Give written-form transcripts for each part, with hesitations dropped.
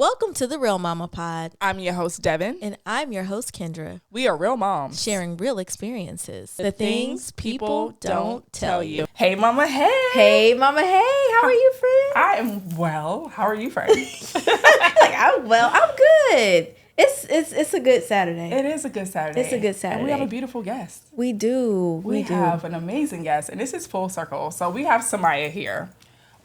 Welcome to the Real Mama Pod. I'm your host, Devin. And I'm your host, Kendra. We are real moms. Sharing real experiences. The things people don't tell you. Hey, Mama, hey. Hey, Mama, hey. How are you, friend? I am well. How are you, friend? I'm good. It's a good Saturday. It is a good Saturday. It's a good Saturday. And we have a beautiful guest. We do. We have an amazing guest, and this is full circle. So we have Samia here.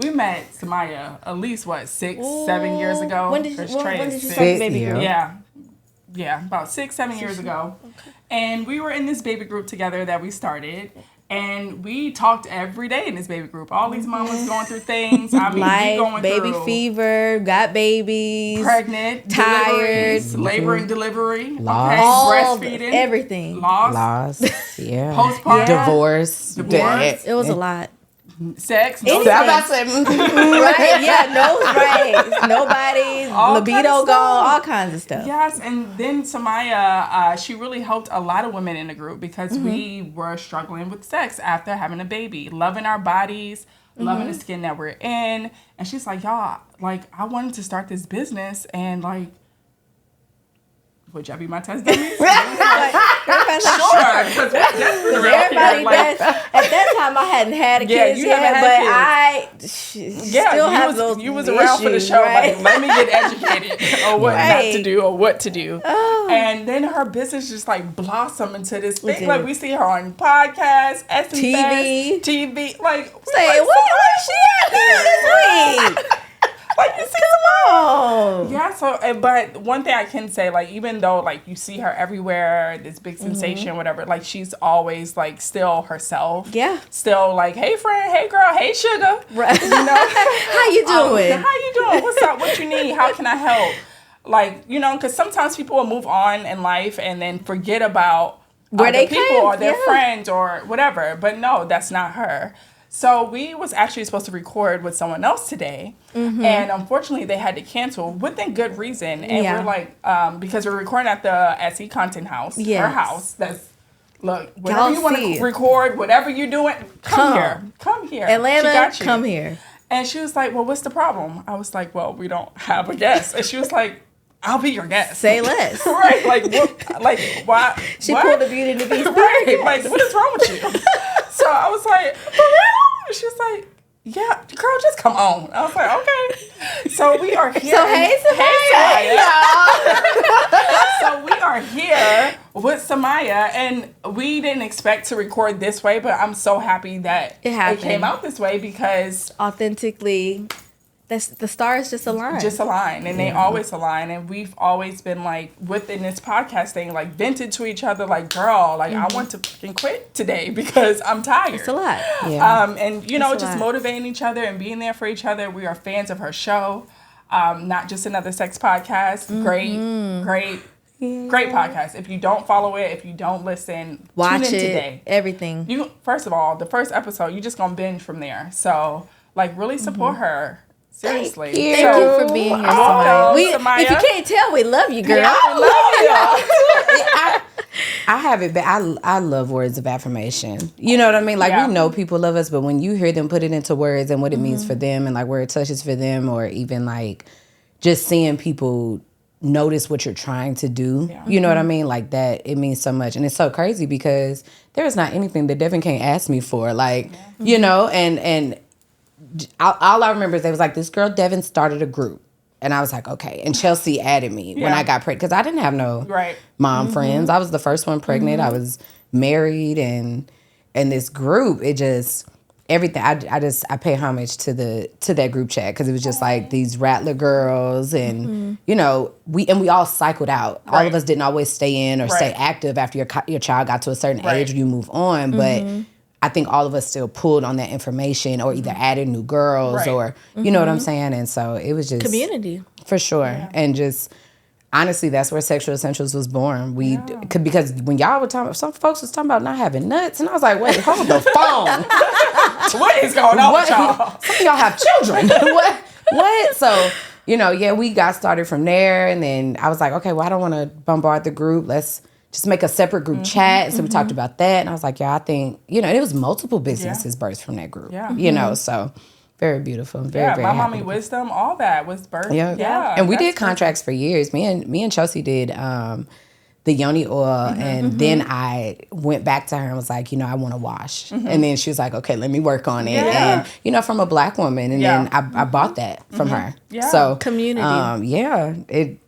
We met Samia at least, 6-7 years ago? When did you start the baby group? Yeah, about 6-7 years ago. Okay. And we were in this baby group together that we started. And we talked every day in this baby group. All these mamas going through things. I mean, we going baby through fever, got babies, pregnant, tired, labor and delivery, loss, breastfeeding, everything, loss, yeah, postpartum, divorce. It was a lot. Sex, right? Yeah, nobody's libido gone, all kinds of stuff. Yes, and then Samia, she really helped a lot of women in the group because we were struggling with sex after having a baby, loving our bodies, loving the skin that we're in, and she's like, y'all, like, I wanted to start this business, and like, would y'all be my test dummies? Sure, because everybody does. At that time, I hadn't had a kid yet, but I still have those you was around for the show, right? Like, let me get educated on what not to do or what to do. Oh. And then her business just like blossomed into this thing. Like, we see her on podcasts, TV. Like, say, what is she at this week? Like, you see, come on. Yeah, so, but one thing I can say, like, even though, like, you see her everywhere, this big sensation, whatever, like, she's always, like, still herself. Yeah. Still, like, hey, friend, hey, girl, hey, sugar. Right. You know? How you doing? How you doing? What's up? What you need? How can I help? Like, you know, because sometimes people will move on in life and then forget about where they people came, or their friends or whatever. But no, that's not her. So we was actually supposed to record with someone else today, and unfortunately they had to cancel within good reason. And we're like, because we're recording at the SE Content House, her house. That's whatever you want to record, whatever you're doing, come here, Atlanta, come here. And she was like, well, what's the problem? I was like, well, we don't have a guest. And she was like, I'll be your guest. Say less. Right? Like, what? Like, why? She pulled the Beauty and the Beast. Right? Like, what is wrong with you? So I was like, for real? She was like, yeah, girl, just come on. I was like, okay. So we are here. So hey, Samia. So we are here with Samia, and we didn't expect to record this way, but I'm so happy that it came out this way because authentically. The stars just align. And they always align. And we've always been, like, within this podcast thing, like, vented to each other, like, girl, like, I want to fucking quit today because I'm tired. It's a lot. Yeah. And, you know, just motivating each other and being there for each other. We are fans of her show. Not just another sex podcast. Great podcast. If you don't follow it, if you don't listen, watch tune in it today. Everything. First of all, the first episode, you're just going to binge from there. So, like, really support her. Seriously. Thank you for being here, Samia. If you can't tell, we love you, girl. I have it, but I love words of affirmation. You know what I mean? Like, we know people love us, but when you hear them put it into words and what it means for them and, like, where it touches for them, or even, like, just seeing people notice what you're trying to do, you know what I mean? Like, that, it means so much. And it's so crazy because there is not anything that Devin can't ask me for. Like, you know, and all I remember is they was like, this girl Devin started a group, and I was like, okay. And Chelsea added me when I got pregnant because I didn't have no mom friends. I was the first one pregnant. I was married, and this group, it just everything. I pay homage to that group chat because it was just like these Rattler girls, and you know we all cycled out. All of us didn't always stay in or stay active after your child got to a certain age. You move on, but I think all of us still pulled on that information or either added new girls or, you know what I'm saying? And so it was just... community. For sure. Yeah. And just, honestly, that's where Sexual Essentials was born. Because when y'all were talking, some folks was talking about not having nuts, and I was like, wait, hold the phone. What is going on with y'all? Some of y'all have children. What? So, you know, we got started from there, and then I was like, okay, well, I don't want to bombard the group. Let's just make a separate group chat. So we talked about that. And I was like, I think, you know, and it was multiple businesses birthed from that group, you know, so Very beautiful. Very my mommy wisdom, all that was birth. Yeah. And we did contracts for years. Me and Chelsea did the yoni oil, and then I went back to her and was like, I want to wash. And then she was like, okay, let me work on it. And, from a Black woman. And then I bought that from her. Yeah. So community.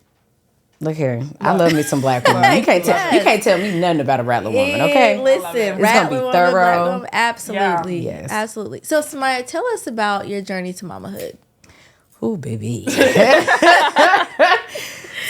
Look here. I love me some Black women. You can't tell me nothing about a Rattler woman, okay? Listen, it's gonna be thorough. Absolutely. Yeah. Yes. Absolutely. So Samia, tell us about your journey to mamahood. Ooh, baby.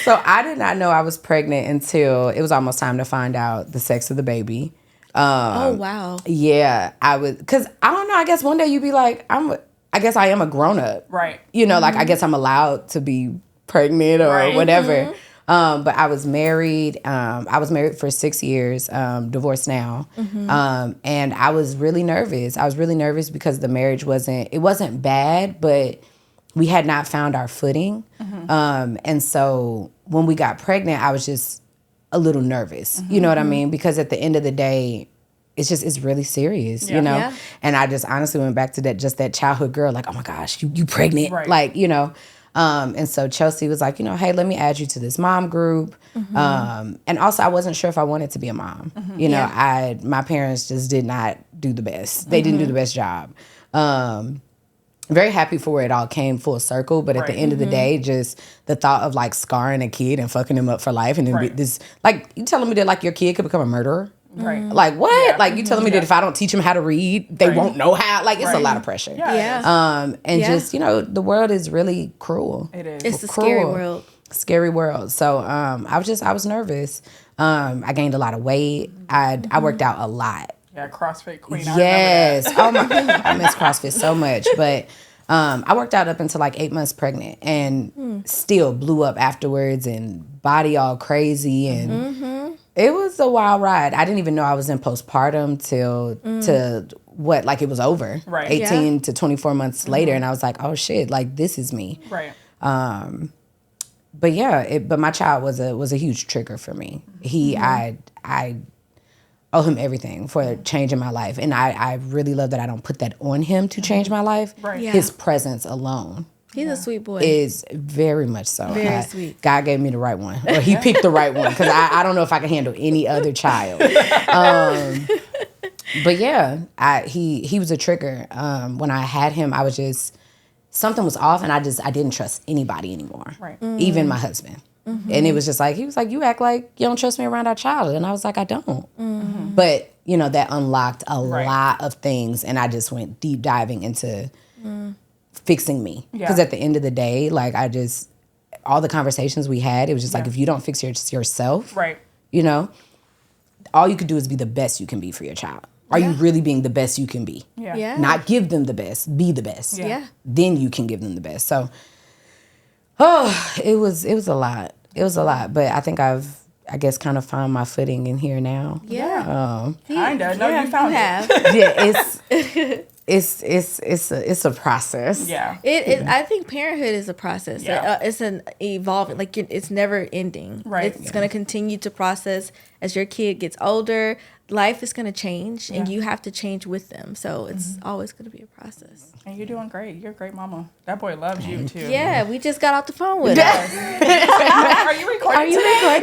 So I did not know I was pregnant until it was almost time to find out the sex of the baby. Oh, wow. Yeah, I was, because I don't know, I guess one day you'd be like, I guess I am a grown-up. Right. Like, I guess I'm allowed to be pregnant or whatever. But I was married. I was married for 6 years, divorced now. And I was really nervous. I was really nervous because the marriage wasn't bad, but we had not found our footing. And so when we got pregnant, I was just a little nervous. You know what I mean? Because at the end of the day, it's really serious, you know? Yeah. And I just honestly went back to that childhood girl, like, oh my gosh, you pregnant? Right. Like, and so Chelsea was like, hey, let me add you to this mom group. And also I wasn't sure if I wanted to be a mom. My parents just did not do the best. They didn't do the best job. Very happy for where it all came full circle, but at the end of the day, just the thought of like scarring a kid and fucking him up for life, and then this, like, you telling me that like your kid could become a murderer? Right. Like what? Yeah. Like you telling me that if I don't teach them how to read, they won't know how? Like it's a lot of pressure. Just the world is really cruel. It is. It's a scary world. Scary world. So I was nervous. I gained a lot of weight. I worked out a lot. Yeah, CrossFit queen. Yes. Oh my! I miss CrossFit so much. But I worked out up until like 8 months pregnant, and still blew up afterwards, and body all crazy, and it was a wild ride. I didn't even know I was in postpartum till it was over. Right. 18 to 24 months later, and I was like, oh shit! Like this is me. Right. But but my child was a huge trigger for me. I owe him everything for changing my life. And I really love that I don't put that on him to change my life. Right. Yeah. His presence alone. He's a sweet boy. Is very much so. Very sweet. God gave me the right one. Or he picked the right one. Because I don't know if I can handle any other child. But yeah, he was a trigger. When I had him, I was just, something was off, and I didn't trust anybody anymore. Right. Even my husband. And it was just like, he was like, you act like you don't trust me around our child. And I was like, I don't. But, that unlocked a lot of things. And I just went deep diving into fixing me. Because at the end of the day, like all the conversations we had, it was just like, if you don't fix yourself, all you could do is be the best you can be for your child. Are you really being the best you can be? Yeah. Not give them the best, be the best. Yeah. Then you can give them the best. So, it was a lot. It was a lot, but I think I guess kind of found my footing in here now. Yeah. Kinda. No, you found it. Yeah, it's a process. Yeah. I think parenthood is a process. Yeah. It's an evolving, like it's never ending. Right. It's going to continue to process as your kid gets older. Life is going to change, and you have to change with them. So it's always going to be a process. And you're doing great. You're a great mama. That boy loves you, too. Yeah, we just got off the phone with us. Are you recording today?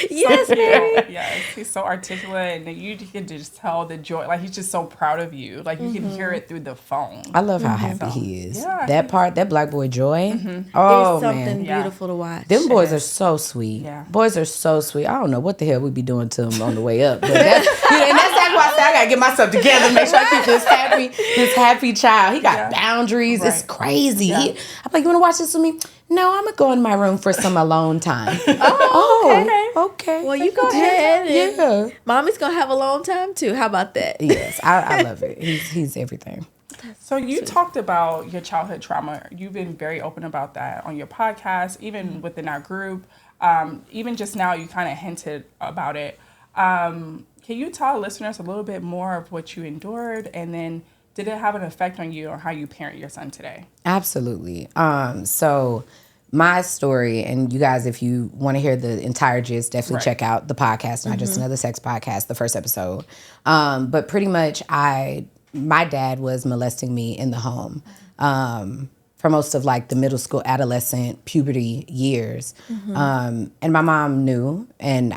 Yes, baby. Yes, he's so articulate, and you can just tell the joy. Like, he's just so proud of you. Like, you can hear it through the phone. I love how happy he is. Yeah, that black boy joy. Oh, it's something beautiful to watch. Them boys are so sweet. Yeah. Boys are so sweet. I don't know what the hell we be doing to them on the way up. But that's why I say I gotta get myself together, make sure I keep this happy child. He got boundaries. Right. It's crazy. Yeah. I'm like, you wanna watch this with me? No, I'm gonna go in my room for some alone time. Okay. Well, you go ahead. And mommy's gonna have alone time too. How about that? Yes, I love it. He's everything. So you talked about your childhood trauma. You've been very open about that on your podcast, even within our group. Even just now, you kind of hinted about it. Can you tell listeners a little bit more of what you endured, and then did it have an effect on you or how you parent your son today? Absolutely. So my story, and you guys, if you want to hear the entire gist, definitely check out the podcast, Not Just Another Sex Podcast, the first episode. But pretty much my dad was molesting me in the home for most of like the middle school, adolescent, puberty years. And my mom knew, and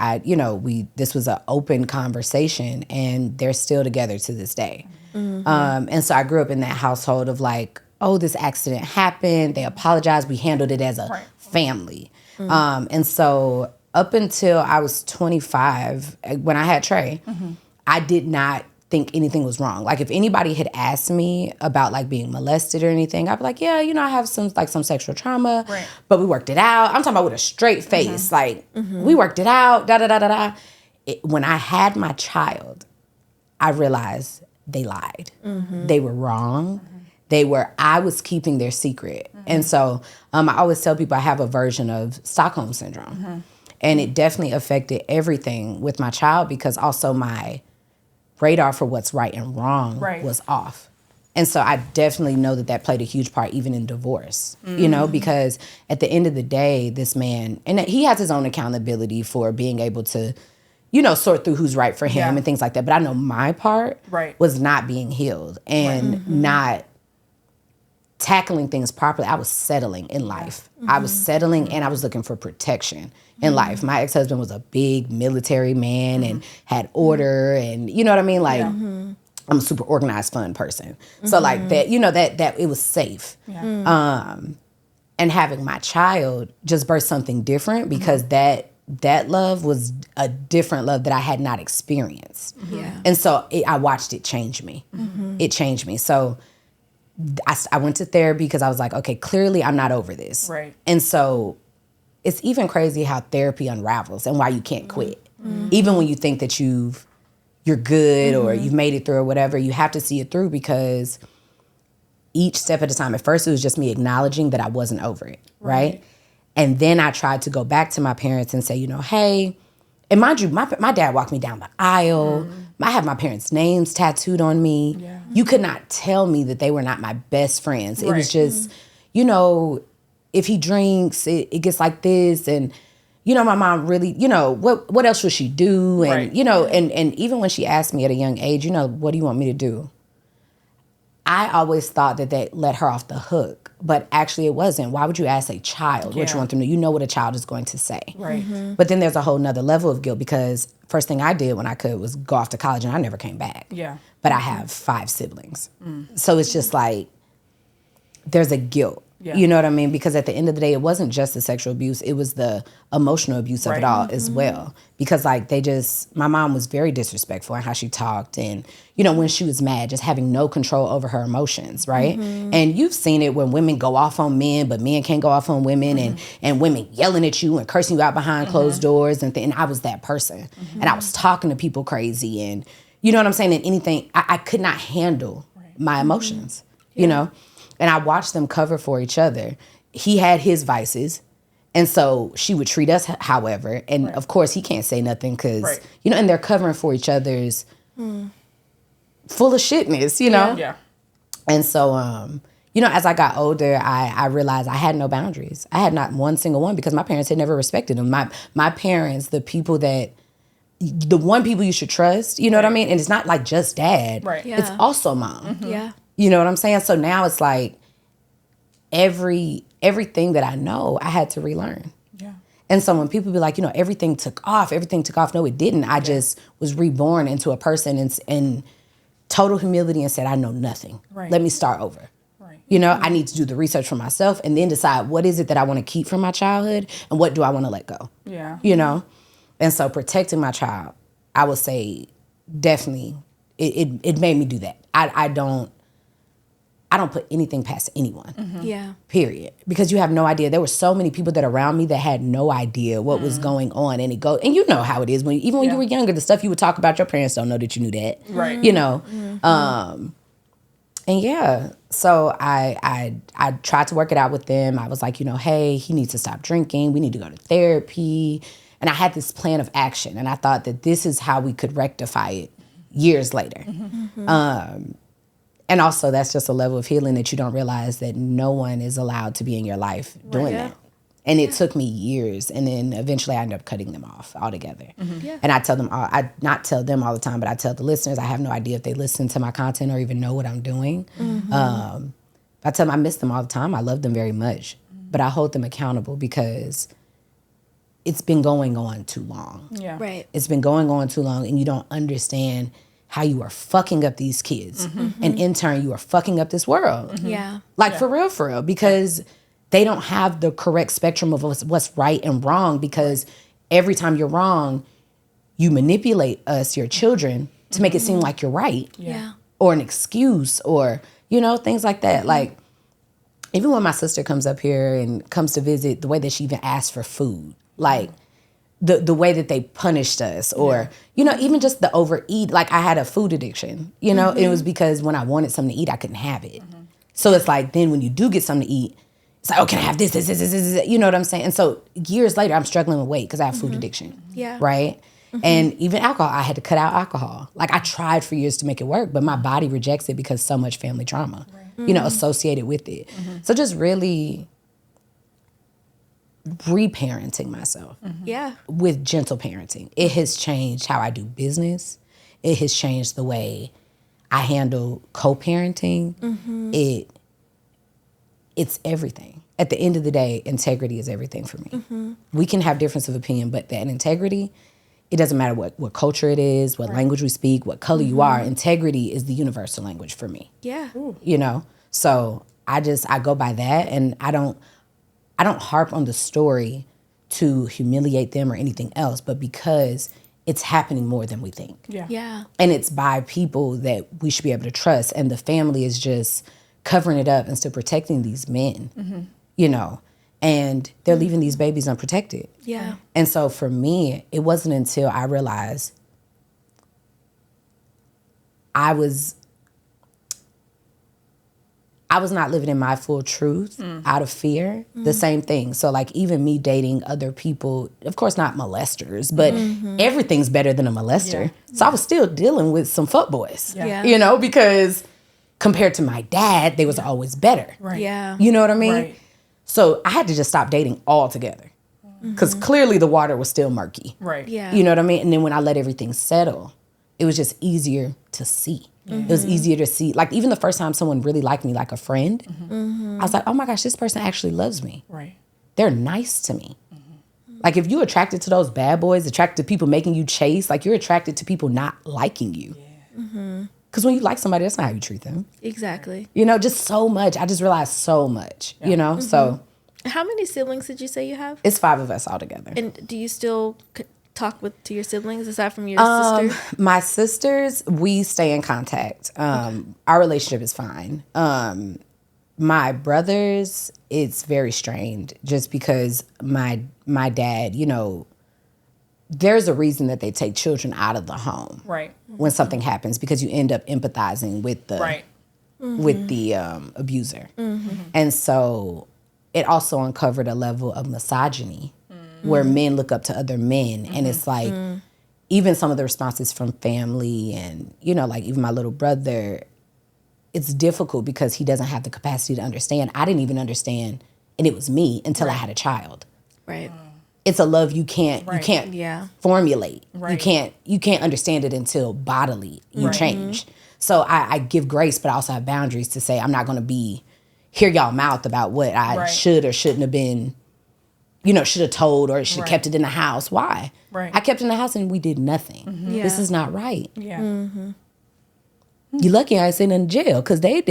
this was an open conversation, and they're still together to this day. And so I grew up in that household of like, oh, this accident happened. They apologized. We handled it as a family. And so up until I was 25, when I had Trey, I did not think anything was wrong. Like if anybody had asked me about like being molested or anything, I'd be like, yeah, I have some sexual trauma, but we worked it out. I'm talking about with a straight face. Like we worked it out, da-da-da-da-da. When I had my child, I realized they lied. They were wrong. I was keeping their secret. And so I always tell people I have a version of Stockholm Syndrome. And it definitely affected everything with my child because also my radar for what's right and wrong was off. And so I definitely know that played a huge part even in divorce, because at the end of the day, this man, and he has his own accountability for being able to, sort through who's right for him and things like that. But I know my part was not being healed and not tackling things properly. I was settling in life. I was settling and I was looking for protection in life. My ex-husband was a big military man and had order and you know what I mean? Like I'm a super organized, fun person. So like that, that it was safe. And having my child just birthed something different because that love was a different love that I had not experienced. And so I watched it change me. It changed me. So I went to therapy because I was like, okay, clearly I'm not over this. And so it's even crazy how therapy unravels and why you can't quit. Even when you think that you're good or you've made it through or whatever, you have to see it through because each step at a time. At first, it was just me acknowledging that I wasn't over it, right? And then I tried to go back to my parents and say, hey, and mind you, my dad walked me down the aisle. I have my parents' names tattooed on me. You could not tell me that they were not my best friends. It was just, if he drinks, it gets like this. And, my mom really, what else would she do? And, and even when she asked me at a young age, what do you want me to do? I always thought that let her off the hook, but actually it wasn't. Why would you ask a child what you want them to do? You know what a child is going to say. But then there's a whole nother level of guilt because first thing I did when I could was go off to college and I never came back. But I have 5 siblings. So it's just like, there's a guilt. You know what I mean? Because at the end of the day, it wasn't just the sexual abuse. It was the emotional abuse of it all as well. Because like my mom was very disrespectful in how she talked. And, when she was mad, just having no control over her emotions, right? And you've seen it when women go off on men, but men can't go off on women and women yelling at you and cursing you out behind closed doors. And I was that person. And I was talking to people crazy and, you know what I'm saying? And anything, I could not handle my emotions, you know? And I watched them cover for each other. He had his vices. And so she would treat us, however. And of course, he can't say nothing because, and they're covering for each other's full of shitness, And so, as I got older, I realized I had no boundaries. I had not one single one because my parents had never respected them. My parents, the one people you should trust, you know what I mean? And it's not like just dad. It's also mom. You know what I'm saying? So now it's like everything that I know, I had to relearn. And so when people be like, everything took off. No, it didn't. I just was reborn into a person in total humility and said, I know nothing. Let me start over. I need to do the research for myself and then decide what is it that I want to keep from my childhood and what do I want to let go. And so protecting my child, I would say definitely it made me do that. I don't put anything past anyone. Period. Because you have no idea. There were so many people that around me that had no idea what was going on. And and you know how it is when you were younger, the stuff you would talk about, your parents don't know that you knew that. And so I tried to work it out with them. I was like, hey, he needs to stop drinking. We need to go to therapy. And I had this plan of action. And I thought that this is how we could rectify it years later. And also, that's just a level of healing that you don't realize that no one is allowed to be in your life doing that. And it took me years, and then eventually I ended up cutting them off altogether. Yeah. And I tell them, I not tell them all the time, but I tell the listeners, I have no idea if they listen to my content or even know what I'm doing. I tell them I miss them all the time. I love them very much, but I hold them accountable because it's been going on too long. Yeah. Right. It's been going on too long, and you don't understand how you are fucking up these kids. And in turn, you are fucking up this world. Yeah. Like, for real, because they don't have the correct spectrum of what's right and wrong, because every time you're wrong, you manipulate us, your children, to make it seem like you're right. Yeah. Or an excuse, or, things like that. Like, even when my sister comes up here and comes to visit, the way that she even asks for food, like, the way that they punished us, or, even just the overeat. Like, I had a food addiction, it was because when I wanted something to eat, I couldn't have it. So it's like, then when you do get something to eat, it's like, oh, can I have this, you know what I'm saying? And so years later, I'm struggling with weight because I have food addiction. Yeah. Right? And even alcohol, I had to cut out alcohol. Like, I tried for years to make it work, but my body rejects it because so much family trauma, associated with it. So just really reparenting myself with gentle parenting. It has changed how I do business. It has changed the way I handle co-parenting. It's everything. At the end of the day, integrity is everything for me. We can have difference of opinion, but that integrity, it doesn't matter what culture it is, what language we speak, what color you are. Integrity is the universal language for me. Yeah. So I go by that, and I don't harp on the story to humiliate them or anything else, but because it's happening more than we think. Yeah. And it's by people that we should be able to trust, and the family is just covering it up and still protecting these men, and they're leaving these babies unprotected. Yeah. And so for me, it wasn't until I realized I was not living in my full truth out of fear. The same thing. So like, even me dating other people, of course not molesters, but everything's better than a molester. Yeah. So I was still dealing with some fuckboys, because compared to my dad, they was always better. Right. Yeah. You know what I mean? Right. So I had to just stop dating altogether, because clearly the water was still murky. Right. Yeah. You know what I mean? And then when I let everything settle, it was just easier to see. It was easier to see. Like, even the first time someone really liked me, like a friend, I was like, oh my gosh, this person actually loves me. Right. They're nice to me. Like, if you're attracted to those bad boys, attracted to people making you chase, like, you're attracted to people not liking you. Because when you like somebody, that's not how you treat them. Exactly. Just so much. I just realized so much, so. How many siblings did you say you have? It's 5 of us all together. And do you still talk to your siblings aside from your sister? My sisters, we stay in contact. Our relationship is fine. My brothers, it's very strained, just because my dad, there's a reason that they take children out of the home when something happens, because you end up empathizing with the abuser. And so it also uncovered a level of misogyny where men look up to other men. And it's like, even some of the responses from family and, like even my little brother, it's difficult because he doesn't have the capacity to understand. I didn't even understand, and it was me, until I had a child. Right. It's a love you can't formulate. Right. You can't understand it until bodily you change. So I give grace, but I also have boundaries to say, I'm not going to hear y'all mouth about what I should or shouldn't have been, should have told, or should have kept it in the house. Why? Right. I kept it in the house and we did nothing. Yeah. This is not right. Yeah. You lucky I ain't sitting in jail, because they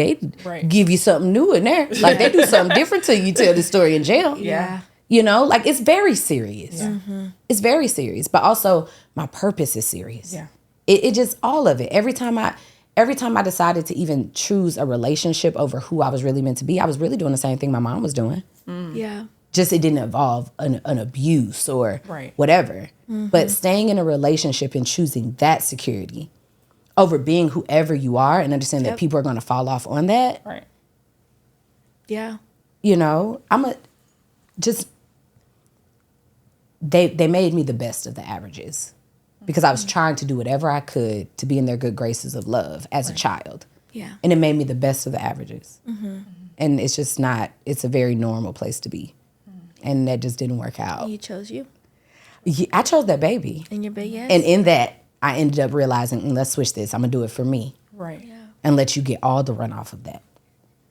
give you something new in there. Like, they do something different till you tell the story in jail. Yeah. Like, it's very serious. Yeah. It's very serious. But also, my purpose is serious. Yeah. It just, all of it. Every time I decided to even choose a relationship over who I was really meant to be, I was really doing the same thing my mom was doing. Yeah. Just, it didn't involve an abuse or whatever. But staying in a relationship and choosing that security over being whoever you are, and understand that people are going to fall off on that. Right. Yeah. They made me the best of the averages, because I was trying to do whatever I could to be in their good graces of love as a child. Yeah. And it made me the best of the averages. And it's just not, it's a very normal place to be. And that just didn't work out. And you chose you. Yeah, I chose that baby. And your baby, yes. And in that, I ended up realizing, let's switch this. I'm going to do it for me. Right. Yeah. And let you get all the runoff of that.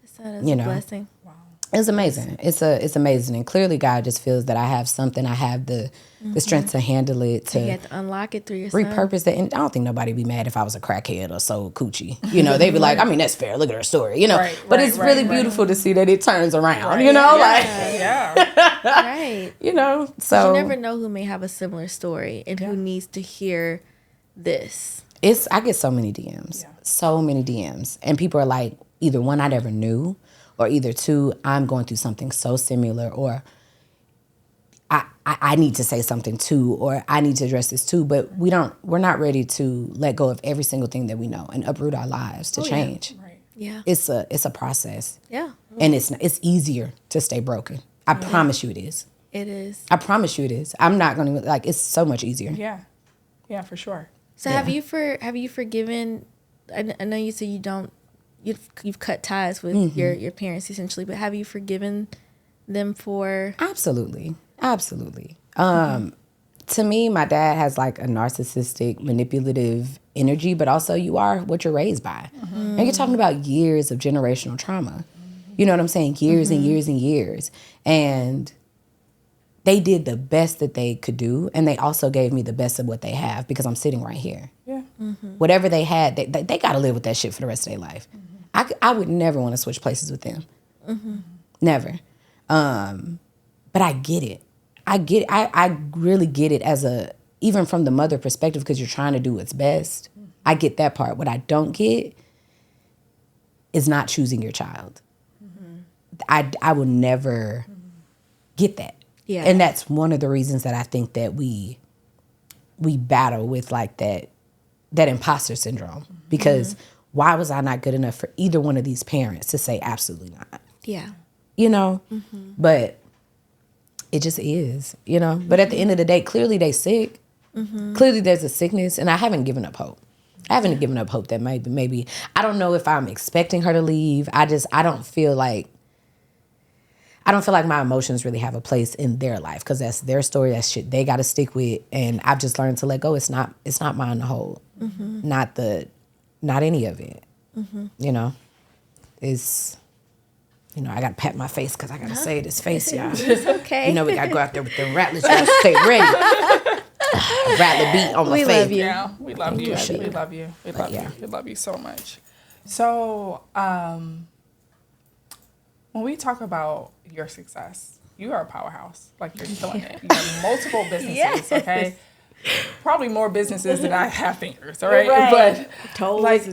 So that's a blessing. Wow. It's amazing. It's amazing. And clearly God just feels that I have something. I have the strength to handle it. To you have to unlock it through your son. Repurpose that. And I don't think nobody would be mad if I was a crackhead or sold coochie. You know, they'd be like, I mean, that's fair. Look at her story. You know, but it's really beautiful to see that it turns around, you know, right. You know, so. You never know who may have a similar story and who needs to hear this. I get so many DMs, and people are like, either one, I never knew, or either two, I'm going through something so similar, or I need to say something too, or I need to address this too, but we're not ready to let go of every single thing that we know and uproot our lives to change. Yeah. Right. Yeah. It's a process. Yeah. And it's easier to stay broken. I promise you it is. It is. I promise you it is. I'm not going to, it's so much easier. Yeah. Yeah, for sure. So have you forgiven, I know you said you've cut ties with your parents essentially, but have you forgiven them for? Absolutely. To me, my dad has like a narcissistic, manipulative energy, but also you are what you're raised by. And you're talking about years of generational trauma. You know what I'm saying? Years and years and years. And they did the best that they could do, and they also gave me the best of what they have because I'm sitting right here. Yeah. Whatever they had, they got to live with that shit for the rest of their life. I would never want to switch places with them. Never. But I get it. I really get it even from the mother perspective, because you're trying to do what's best. I get that part. What I don't get is not choosing your child. I will never get that. Yeah. And that's one of the reasons that I think that we battle with like that imposter syndrome, because why was I not good enough for either one of these parents to say absolutely not? Yeah. You know, but it just is, you know, but at the end of the day, clearly they sick. Clearly there's a sickness, and I haven't given up hope. I haven't given up hope that maybe, I don't know if I'm expecting her to leave. I don't feel like my emotions really have a place in their life, because that's their story. That's shit they got to stick with. And I've just learned to let go. It's not mine to hold. Not any of it. You know, I got to pat my face because I got to say this face, y'all. It's okay. You know, we got to go out there with them rattlers. You got to stay ready. Rattler beat on my face. Love you. Yeah, we love you. We love you. We love you. We love you so much. So, when we talk about your success, you are a powerhouse. Like, you're killing it. You have multiple businesses, okay? Probably more businesses than I have fingers, all right? But toes,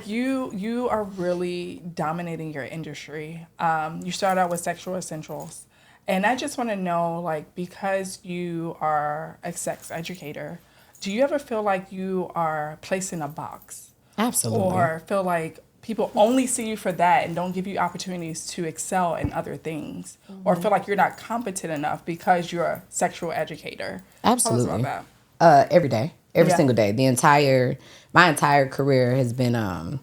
you are really dominating your industry. You started out with sexual essentials. And I just want to know, like, because you are a sex educator, do you ever feel like you are placed in a box? Absolutely. Or feel like people only see you for that and don't give you opportunities to excel in other things? Or feel like you're not competent enough because you're a sexual educator? Absolutely. Tell us about that. Every day. Every single day. My entire career has been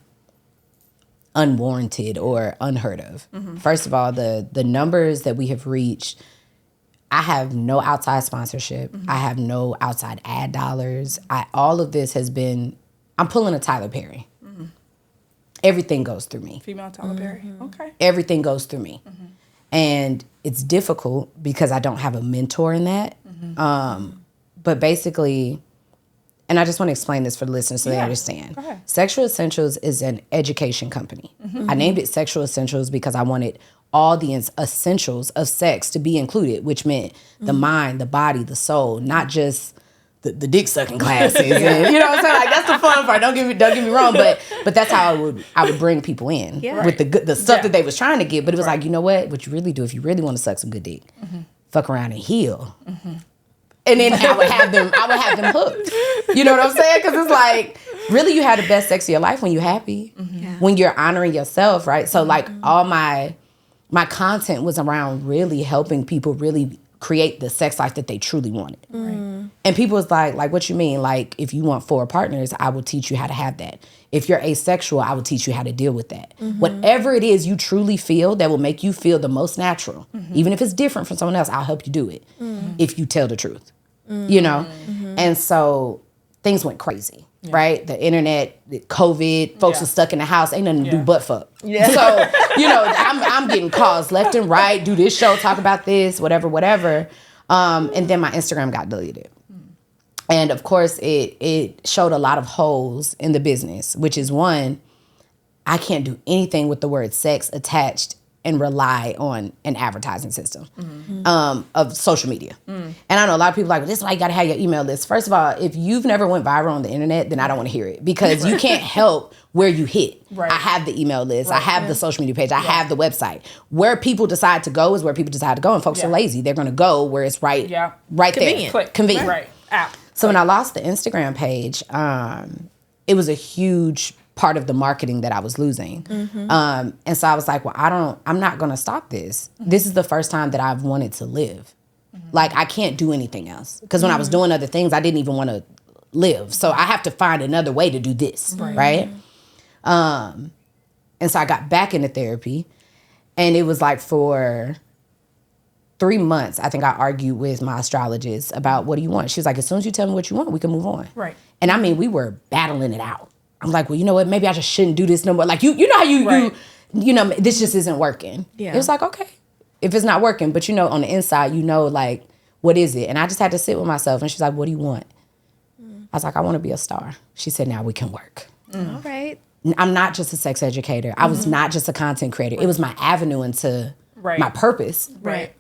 unwarranted or unheard of. First of all, the numbers that we have reached, I have no outside sponsorship. I have no outside ad dollars. All of this has been, I'm pulling a Tyler Perry. Everything goes through me. Female Tyler Perry. Okay. Everything goes through me. And it's difficult because I don't have a mentor in that. But basically, and I just want to explain this for the listeners so they understand. Sexual Essentials is an education company. I named it Sexual Essentials because I wanted all the essentials of sex to be included, which meant the mind, the body, the soul, not just the dick sucking classes. And, you know what I'm saying? Like, that's the fun part. Don't get me wrong, but that's how I would bring people in with the stuff that they was trying to get. But it was like, you know what you really do if you really want to suck some good dick, fuck around and heal. And then I would have them hooked. You know what I'm saying? Because it's like, really, you have the best sex of your life when you're happy, when you're honoring yourself, right? So like all my content was around really helping people really create the sex life that they truly wanted. And And people was like, what you mean? Like, if you want 4 partners, I will teach you how to have that. If you're asexual, I will teach you how to deal with that. Whatever it is you truly feel that will make you feel the most natural, even if it's different from someone else, I'll help you do it if you tell the truth, you know? And so things went crazy, right? The internet, COVID, folks were stuck in the house, ain't nothing to do but fuck. So, you know, I'm getting calls left and right, do this show, talk about this, whatever. And then my Instagram got deleted. And of course, it showed a lot of holes in the business, which is one, I can't do anything with the word sex attached and rely on an advertising system of social media. And I know a lot of people are like, well, this is why you gotta have your email list. First of all, if you've never went viral on the internet, then I don't wanna hear it because you can't help where you hit. I have the email list, I have the social media page, I have the website. Where people decide to go is where people decide to go, and folks are lazy. They're gonna go where it's right Convenient. there. Convenient. Right. App. So when I lost the Instagram page, it was a huge part of the marketing that I was losing. And so I was like, well, I'm not going to stop this. This is the first time that I've wanted to live. Like, I can't do anything else. Because when I was doing other things, I didn't even want to live. So I have to find another way to do this, right? And so I got back into therapy. And it was like for 3 months, I think I argued with my astrologist about what do you want. She was like, as soon as you tell me what you want, we can move on. Right. And I mean, we were battling it out. I'm like, well, you know what? Maybe I just shouldn't do this no more. Like, you know how you know, this just isn't working. Yeah. It was like, okay, if it's not working, but you know, on the inside, you know, like, what is it? And I just had to sit with myself. And she's like, what do you want? I was like, I want to be a star. She said, now we can work. All right. I'm not just a sex educator. I was not just a content creator. It was my avenue into my purpose. Right.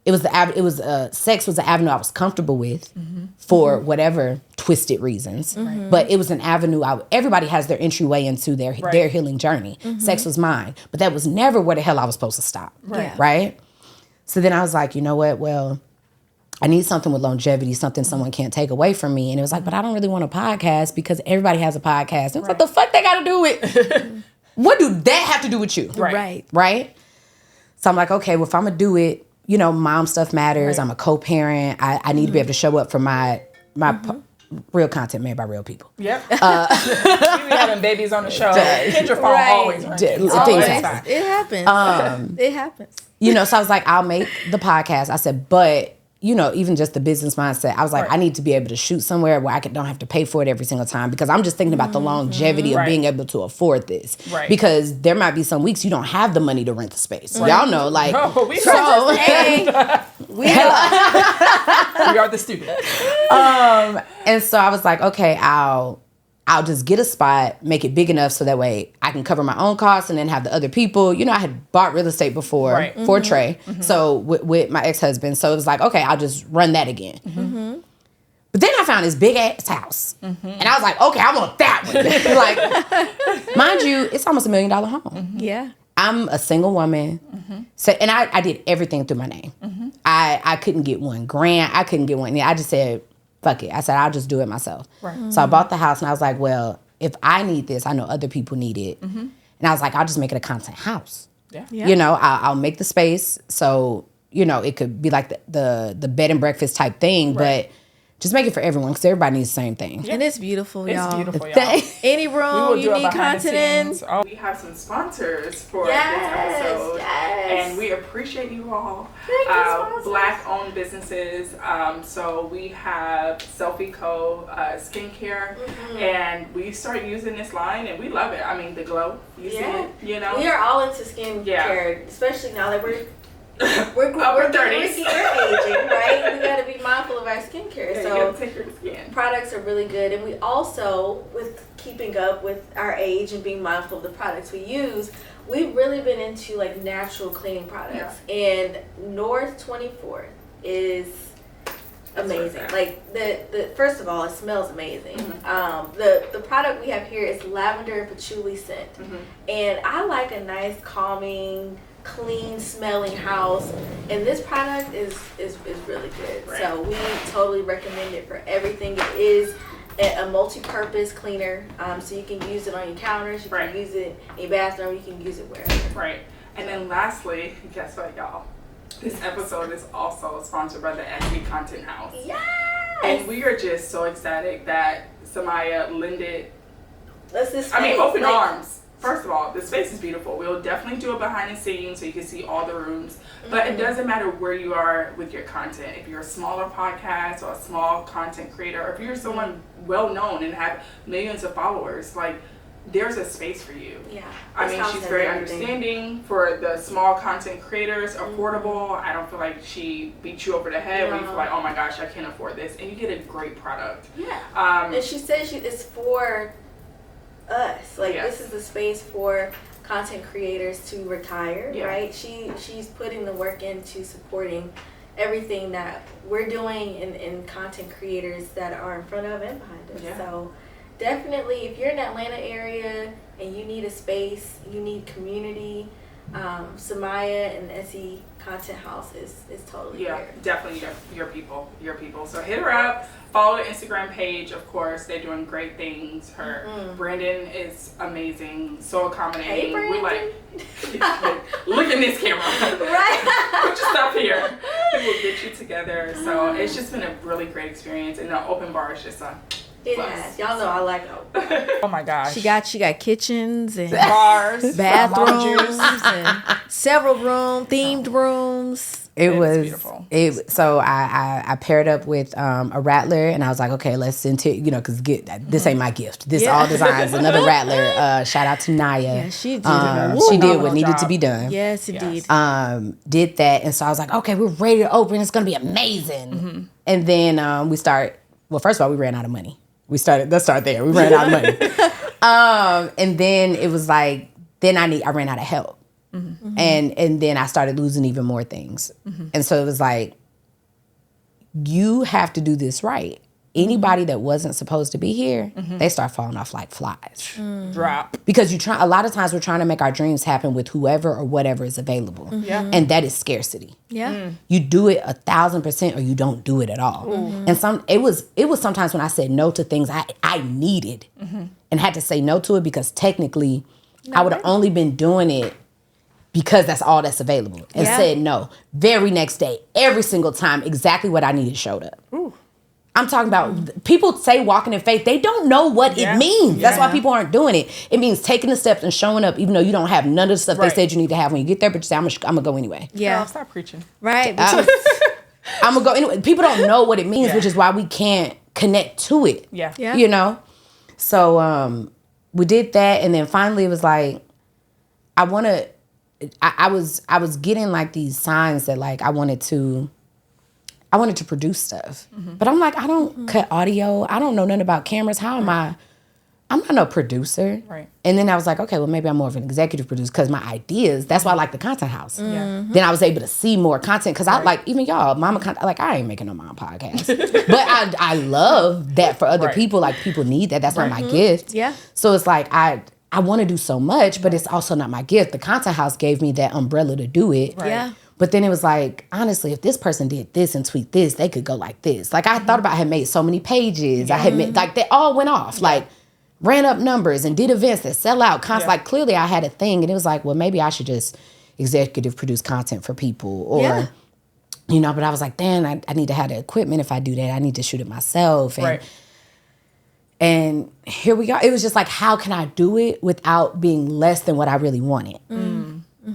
Sex was the avenue I was comfortable with for whatever twisted reasons. But it was an avenue everybody has their entryway into their healing journey. Sex was mine, but that was never where the hell I was supposed to stop. Right? So then I was like, you know what? Well, I need something with longevity, something someone can't take away from me. And it was like, but I don't really want a podcast because everybody has a podcast. And it was like, the fuck they got to do with? What do that have to do with you? Right? So I'm like, okay, well, if I'm going to do it, you know, mom stuff matters. I'm a co-parent. I need to be able to show up for my real content made by real people. Yep. We be having babies on the show. Kendra phone always ringing. It happens. It happens. You know, so I was like, I'll make the podcast. I said, but you know, even just the business mindset, I was like, I need to be able to shoot somewhere where I don't have to pay for it every single time because I'm just thinking about the longevity of being able to afford this. Because there might be some weeks you don't have the money to rent the space. Y'all know, like, we are the students. And so I was like, okay, I'll just get a spot, make it big enough so that way I can cover my own costs and then have the other people. You know, I had bought real estate before for Trey, so with my ex-husband. So it was like, okay, I'll just run that again. But then I found this big ass house, and I was like, okay, I want that one. Like, mind you, it's almost $1 million home. Yeah, I'm a single woman, so and I did everything through my name. I couldn't get one grant. I couldn't get one. I just said, fuck it. I said, I'll just do it myself. So I bought the house and I was like, well, if I need this, I know other people need it. And I was like, I'll just make it a content house. You know, I'll make the space. So, you know, it could be like the bed and breakfast type thing, but just make it for everyone because everybody needs the same thing. And it's beautiful, y'all. It's beautiful, y'all. Any room you need content in. We have some sponsors for this episode. And we appreciate you all. Black-owned businesses. So we have Selfie Co, skincare. And we started using this line and we love it. I mean, the glow. You see it, you know? We are all into skincare, especially now that we're upper 30s. We're aging, right? We got to be mindful of our skincare. Yeah, so take care of skin. Products are really good, and we also, with keeping up with our age and being mindful of the products we use, we've really been into like natural cleaning products. And North 24th is amazing. Like the first of all, it smells amazing. The product we have here is lavender and patchouli scent, and I like a nice calming, clean smelling house, and this product is really good. So we totally recommend it for everything. It is a multi-purpose cleaner, so you can use it on your counters, you can use it in your bathroom, you can use it wherever. And then lastly, guess what, y'all? This episode is also sponsored by the SB Content House. And we are just so ecstatic that Samia lended, open open arms. First of all, the space is beautiful. We'll definitely do it behind the scenes so you can see all the rooms. But it doesn't matter where you are with your content. If you're a smaller podcast or a small content creator, or if you're someone well known and have millions of followers, like, there's a space for you. Yeah. She's very understanding for the small content creators, affordable. I don't feel like she beats you over the head when you feel like, oh my gosh, I can't afford this. And you get a great product. Yeah. And she said it's for us. Like, this is the space for content creators to retire, right? She's putting the work into supporting everything that we're doing in content creators that are in front of and behind us. Yeah. So definitely, if you're in the Atlanta area and you need a space, you need community, Samia and SE Content House is totally there. Definitely your people. So hit her up. Follow the Instagram page, of course. They're doing great things. Her Brandon is amazing, so accommodating. Hey, Brandon. We're like, look in this camera. Right. Put your stuff here. He will get you together. So it's just been a really great experience. And the open bar is just it has. Y'all know I like it. Oh my gosh. She got kitchens and bars, bathrooms, and several themed rooms. It was beautiful. So I paired up with a rattler, and I was like, okay, let's because this ain't my gift. This all designs. Another rattler. Shout out to Naya. Yeah, she did. She did what needed to be done. Yes, indeed. Did that, and so I was like, okay, we're ready to open. It's gonna be amazing. And then we start. Well, first of all, we ran out of money. Let's start there. We ran out of money. And then it was like, I ran out of help. And then I started losing even more things. And so it was like, you have to do this right. Anybody that wasn't supposed to be here, they start falling off like flies. Drop. Because a lot of times we're trying to make our dreams happen with whoever or whatever is available. And that is scarcity. Yeah. You do it 1,000% or you don't do it at all. And it was sometimes when I said no to things I needed and had to say no to it because technically I would have only been doing it because that's all that's available. And said no. Very next day, every single time, exactly what I needed showed up. Ooh. I'm talking about people say walking in faith. They don't know what it means. That's why people aren't doing it. It means taking the steps and showing up, even though you don't have none of the stuff they said you need to have when you get there. But you say, I'm going to go anyway. Yeah. Girl, stop preaching. Right. I'm going to go anyway. People don't know what it means, which is why we can't connect to it. Yeah. You know? So we did that. And then finally it was like, I was getting like these signs that like I wanted to produce stuff. But I'm like, I don't cut audio. I don't know nothing about cameras. How am I? I'm not no producer. Right. And then I was like, okay, well, maybe I'm more of an executive producer because my ideas, that's why I like the content house. Then I was able to see more content because I like, even y'all, I ain't making no mom podcast. But I love that for other people. Like, people need that. That's not my gift. Yeah. So it's like, I want to do so much, but it's also not my gift. The content house gave me that umbrella to do it. Right. Yeah. But then it was like, honestly, if this person did this and tweet this, they could go like this. Like, I thought about, I had made so many pages. I had made, like, they all went off. Like, ran up numbers and did events that sell out. Like, clearly I had a thing. And it was like, well, maybe I should just executive produce content for people. Or, but I was like, damn, I need to have the equipment. If I do that, I need to shoot it myself. And here we go. It was just like, how can I do it without being less than what I really wanted?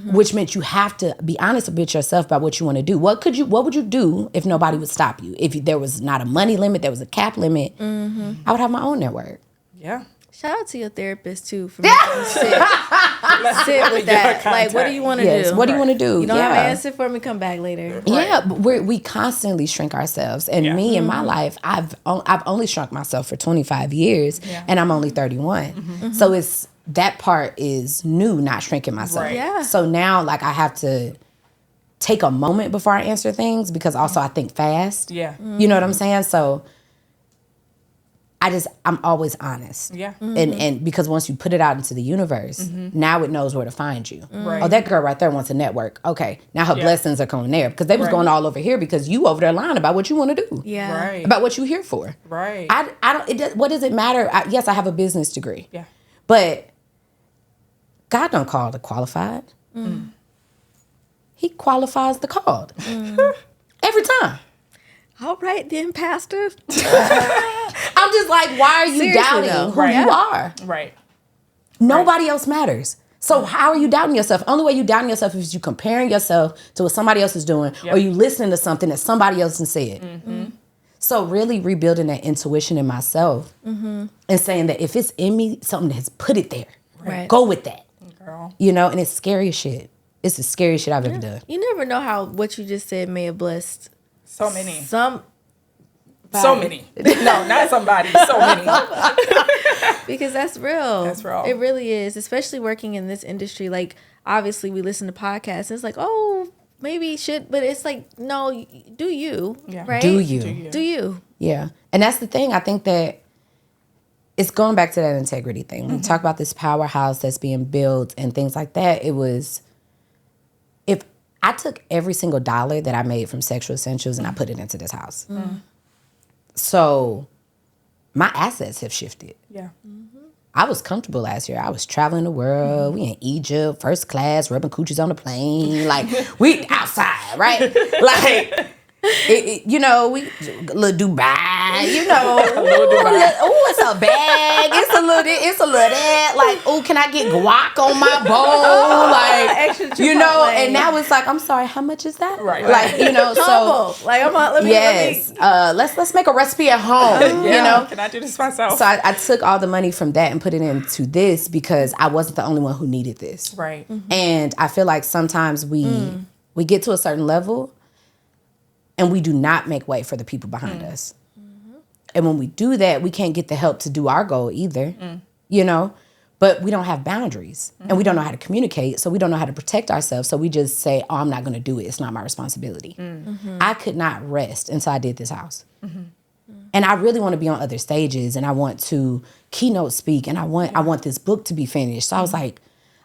Which meant you have to be honest with yourself about what you want to do. What would you do if nobody would stop you? If there was not a money limit, there was a cap limit, I would have my own network. Yeah. Shout out to your therapist too for making you sit with that. Like, what do you want to do? What do you want to do? You don't have an answer for me. Come back later. Yeah, but we constantly shrink ourselves. And me in my life, I've only shrunk myself for 25 years, and I'm only 31. So it's that part is new, not shrinking myself. Right. Yeah. So now, like, I have to take a moment before I answer things because also I think fast. Yeah. You know what I'm saying? So I'm always honest. Yeah. And because once you put it out into the universe, now it knows where to find you. Right. Oh, that girl right there wants a network. Okay. Now her blessings are going there because they was going all over here because you over there lying about what you want to do. Yeah. Right. About what you here for. Right. What does it matter? Yes, I have a business degree. Yeah. But God don't call the qualified. He qualifies the called. Every time. All right then, Pastor. I'm just like, why are you Seriously, doubting though. who you are? Right. Nobody else matters. So how are you doubting yourself? Only way you doubting yourself is you comparing yourself to what somebody else is doing, or you listening to something that somebody else has said. Mm-hmm. So really rebuilding that intuition in myself and saying that if it's in me, something has put it there. Right. Go with that. Girl. You know, and it's scary as shit. It's the scariest shit I've ever done. You never know how what you just said may have blessed So many. So many. No, not somebody. So many. Because that's real. That's real. It really is, especially working in this industry. Like, obviously, we listen to podcasts. It's like, oh, maybe you should. But it's like, no, do you. Yeah. Right? Do you. Do you. Yeah. And that's the thing. I think that it's going back to that integrity thing. When we talk about this powerhouse that's being built and things like that, it was, if I took every single dollar that I made from Sexual Essentials and I put it into this house. So my assets have shifted. Yeah. I was comfortable last year. I was traveling the world. We in Egypt, first class, rubbing coochies on the plane. Like, we outside, right? Like, you know, we little Dubai, you know. Oh, it's a bag. It's a little that. Like, oh, can I get guac on my bowl? Like, you know. And now it's like, I'm sorry, how much is that? Right. Like, you know. So like, let me. Let's make a recipe at home. You know. Can I do this myself? So I took all the money from that and put it into this because I wasn't the only one who needed this. Right. And I feel like sometimes we get to a certain level and we do not make way for the people behind us. And when we do that, we can't get the help to do our goal either, you know? But we don't have boundaries and we don't know how to communicate. So we don't know how to protect ourselves. So we just say, oh, I'm not going to do it. It's not my responsibility. I could not rest until I did this house. And I really want to be on other stages and I want to keynote speak and I want this book to be finished. So I was like,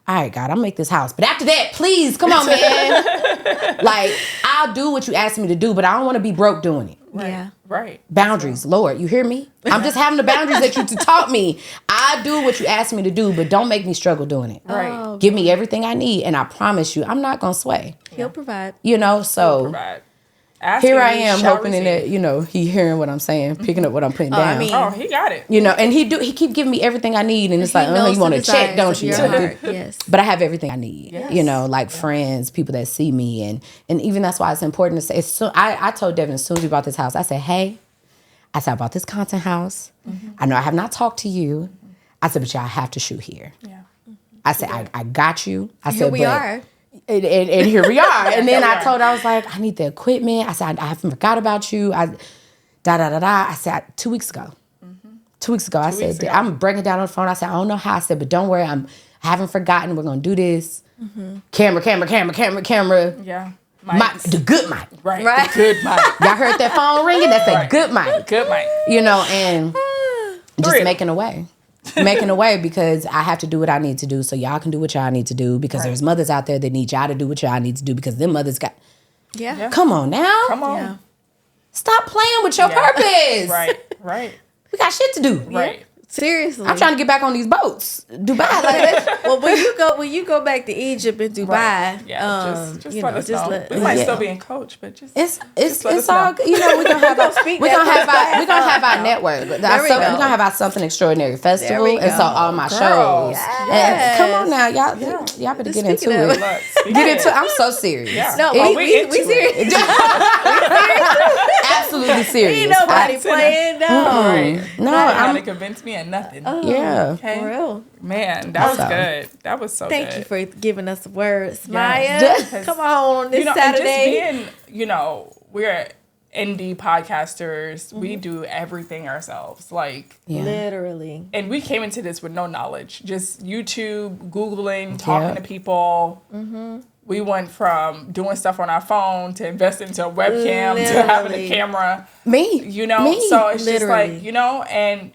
all right, God, I'll make this house. But after that, please, come on, man. Like, I'll do what you asked me to do, but I don't want to be broke doing it. Right. Yeah. Right. Boundaries, Lord, you hear me? I'm just having the boundaries that you taught me. I do what you asked me to do, but don't make me struggle doing it. Right. Oh, Give me everything I need, and I promise you, I'm not going to sway. He'll provide. You know, so Provide. here I am hoping that, you know, he hearing what I'm saying, picking up what I'm putting down. I mean, oh, he got it. You know, and he keep giving me everything I need, and it's like, you want to check, don't you? Yes. But I have everything I need. Yes. You know, like friends, people that see me, and even that's why it's important to say. So I told Devin as soon as we bought this house, I said, hey, I bought this content house. I know I have not talked to you. I said, but y'all have to shoot here. Yeah. I said, I got you. I said, Here we are. And here we are. And then I told her, I was like, I need the equipment. I said, I haven't forgot about you. I said, 2 weeks ago. 2 weeks ago, I said, I'm breaking down on the phone. I said, I don't know how. I said, but don't worry. I haven't forgotten. We're going to do this. Camera. Yeah. The good mic. Right. Right. The good mic. Y'all heard that phone ringing? That's a good mic. Good mic. You know, and just making a way. Making a way because I have to do what I need to do so y'all can do what y'all need to do because there's mothers out there that need y'all to do what y'all need to do because them mothers got... Yeah. Come on now. Come on. Yeah. Stop playing with your purpose. Right. We got shit to do. Right. Seriously. I'm trying to get back on these boats. Dubai. Like that. Well, when you go back to Egypt and Dubai, Right. Yeah, just you let know, us just know. let We might still be in coach, but just It's let us all know. you know. We're gonna have our network. We're gonna have our Something Extraordinary Festival, we and so go. all my Girl. shows. Yes. And come on now, y'all better get into Speaking of- it. Get into. I'm so serious. Yeah. No, we we serious. Absolutely serious. Ain't nobody playing. No. Right. No, I'm I'm. to convince me of nothing. Yeah. Okay. For real. Man, that was Awesome. good. That was so Thank good. you for giving us the words, Maya. Yes. Come on this and Saturday. just being, we're indie podcasters. We do everything ourselves. Like, Literally. and we came into this with no knowledge. Just YouTube, Googling, talking to people. We went from doing stuff on our phone to investing into a webcam to having a camera. Me. So it's just Literally. like, and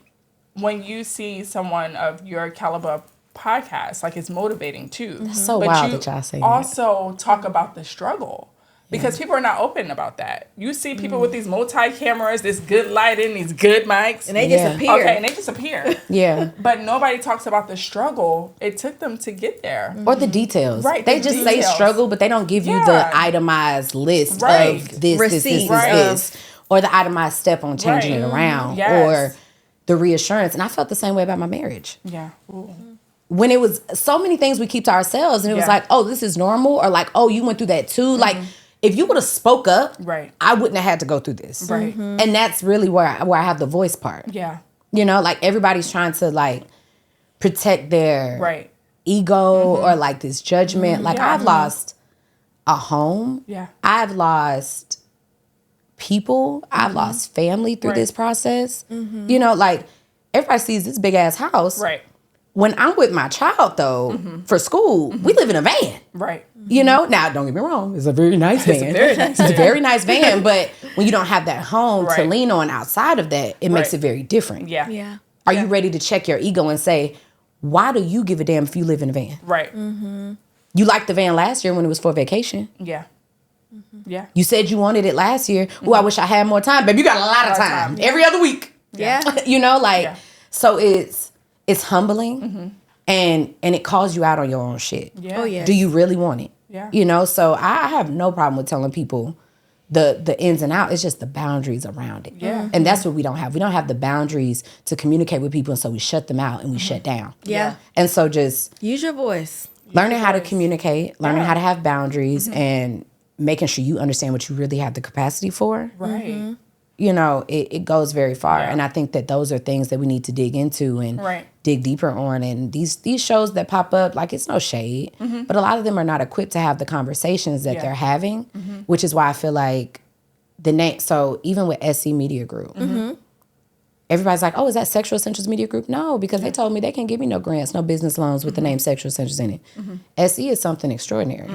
when you see someone of your caliber podcast, like, it's motivating too. That's so But wild you that y'all say that. also talk about the struggle. Because people are not open about that. You see people with these multi-cameras, this good lighting, these good mics. And they disappear. Okay, and they disappear. Yeah. But nobody talks about the struggle it took them to get there. Or the details. Right, They the just say details. struggle, but they don't give you Yeah. the itemized list Right. of this, Receipts. this. or the itemized step on changing it around, or the reassurance. And I felt the same way about my marriage. Yeah. Ooh. When it was so many things we keep to ourselves, and it was like, oh, this is normal, or like, oh, you went through that too. Like, if you would have spoke up, I wouldn't have had to go through this. Right. And that's really where I have the voice part. Yeah. You know, like everybody's trying to like protect their ego or like this judgment. Like I've lost a home. Yeah. I've lost people. I've lost family through this process. You know, like everybody sees this big ass house. Right. When I'm with my child, though, for school, we live in a van. Right. You know? Now, don't get me wrong. It's a very nice van. It's a very nice van. But when you don't have that home to lean on outside of that, it makes it very different. Yeah. Yeah. Are you ready to check your ego and say, why do you give a damn if you live in a van? Right. You liked the van last year when it was for vacation. Yeah. Yeah. You said you wanted it last year. Oh, I wish I had more time. Baby, you got a lot of time. Every other week. Yeah. You know, like, so it's humbling and it calls you out on your own shit. Yeah. Oh, yeah. Do you really want it? Yeah. You know, so I have no problem with telling people the ins and outs. It's just the boundaries around it. Yeah. And that's what we don't have. We don't have the boundaries to communicate with people, and so we shut them out and we shut down. Yeah. And so just Use your voice. learning how to communicate, learning how to have boundaries, and making sure you understand what you really have the capacity for. Right. You know, it goes very far. Yeah. And I think that those are things that we need to dig into and dig deeper on. And these shows that pop up, like, it's no shade, but a lot of them are not equipped to have the conversations that they're having, which is why I feel like the name, so even with SC Media Group, everybody's like, oh, is that Sexual Essentials Media Group? No, because they told me they can't give me no grants, no business loans with the name Sexual Essentials in it. SE is something extraordinary.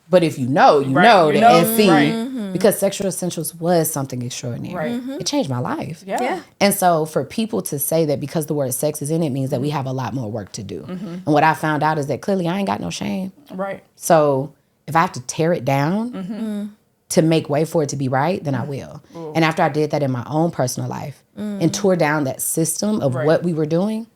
But if you know, you know that SC, because Sexual Essentials was something extraordinary. It changed my life. Yeah. And so for people to say that because the word sex is in it means that we have a lot more work to do. And what I found out is that clearly I ain't got no shame. Right. So if I have to tear it down to make way for it to be right, then I will. And after I did that in my own personal life and tore down that system of what we were doing,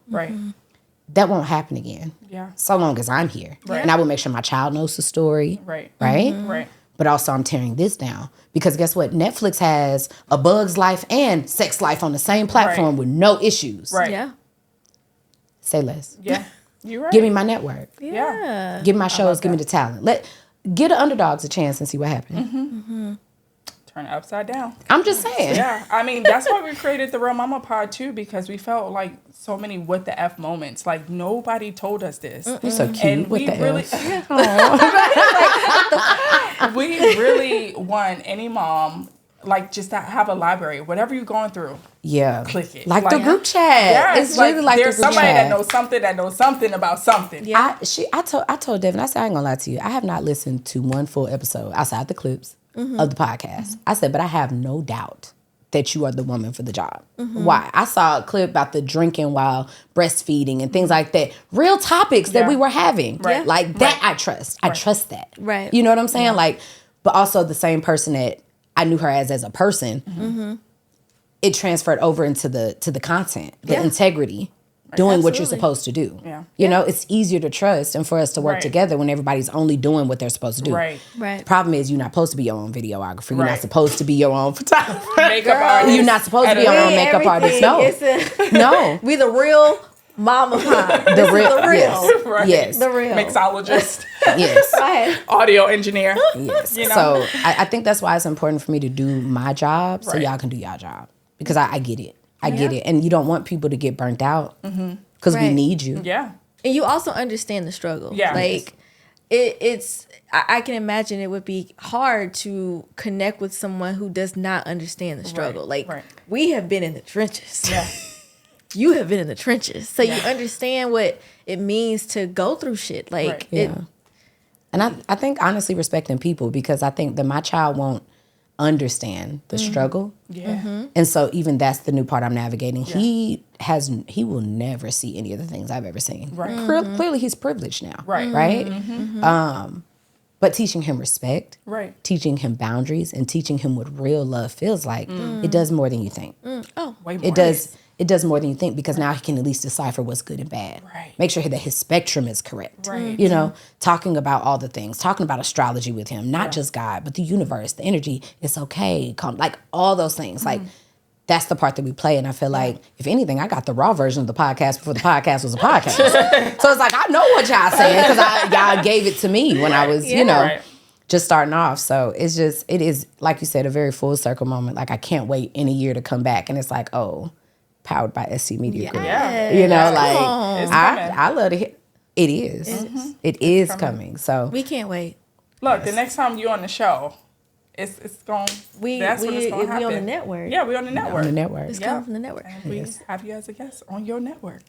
that won't happen again. Yeah. So long as I'm here. And I will make sure my child knows the story. Right. Right? But also I'm tearing this down. Because guess what? Netflix has A Bug's Life and Sex Life on the same platform with no issues. Right. Yeah. Say less. Yeah. You're right. Give me my network. Yeah. Give me my shows. Give me the talent. Get the underdogs a chance and see what happens. Turn it upside down. I'm just saying. Yeah. I mean, that's why we created the Real Mama Pod too, because we felt like so many what the F moments. Like nobody told us this. You're so cute. And what we the really we really want any mom like just to have a library, whatever you're going through. Yeah. Click it. Like the group chat. Yes, It's really like the group chat. there's somebody that knows something about something. Yeah. I told Devin, I said, I ain't gonna lie to you. I have not listened to one full episode outside the clips of the podcast. I said, but I have no doubt that you are the woman for the job. Why? I saw a clip about the drinking while breastfeeding and things like that. Real topics that we were having. Right. Like that I trust. I trust that. Right. You know what I'm saying? Like, but also the same person that I knew her as a person, it transferred over into the content, the integrity, doing what you're supposed to do. Yeah. You know, it's easier to trust and for us to work together when everybody's only doing what they're supposed to do. Right. Right. The problem is you're not supposed to be your own videographer. You're not supposed to be your own photographer. Makeup artist. You're not supposed to be your own makeup artist. No. No. We the real mama pod. The real. Yes. Right. Yes. The real. Mixologist. Yes. Go ahead. Audio engineer. Yes. You know? So I think that's why it's important for me to do my job so y'all can do y'all job. Because I get it. I get it. And you don't want people to get burnt out. Because we need you. Yeah. And you also understand the struggle. Yeah. Like it's I can imagine it would be hard to connect with someone who does not understand the struggle. Like we have been in the trenches. Yeah. You have been in the trenches. So you understand what it means to go through shit. Like And I think honestly respecting people, because I think that my child won't understand the struggle. Yeah. And so even that's the new part I'm navigating. He will never see any of the things I've ever seen. Right. Clearly he's privileged now. Right. Right? But teaching him respect, teaching him boundaries, and teaching him what real love feels like, it does more than you think. way more. It does. it does more than you think, because now he can at least decipher what's good and bad. Right. Make sure that his spectrum is correct. Right. You know, talking about all the things, talking about astrology with him, not just God, but the universe, the energy. It's okay. Like all those things. Like, that's the part that we play. And I feel like, if anything, I got the raw version of the podcast before the podcast was a podcast. So it's like, I know what y'all saying, because y'all gave it to me when I was, you know, just starting off. So it is, like you said, a very full circle moment. Like, I can't wait in a year to come back. And it's like, oh, powered by SC Media Group. Yeah. You know, like, I love to hear. It is. It is coming. So we can't wait. Look, the next time you're on the show, it's going. That's when it's going to happen. We on the network. Yeah, we on the network. On the network. It's coming from the network. And we have you as a guest on your network.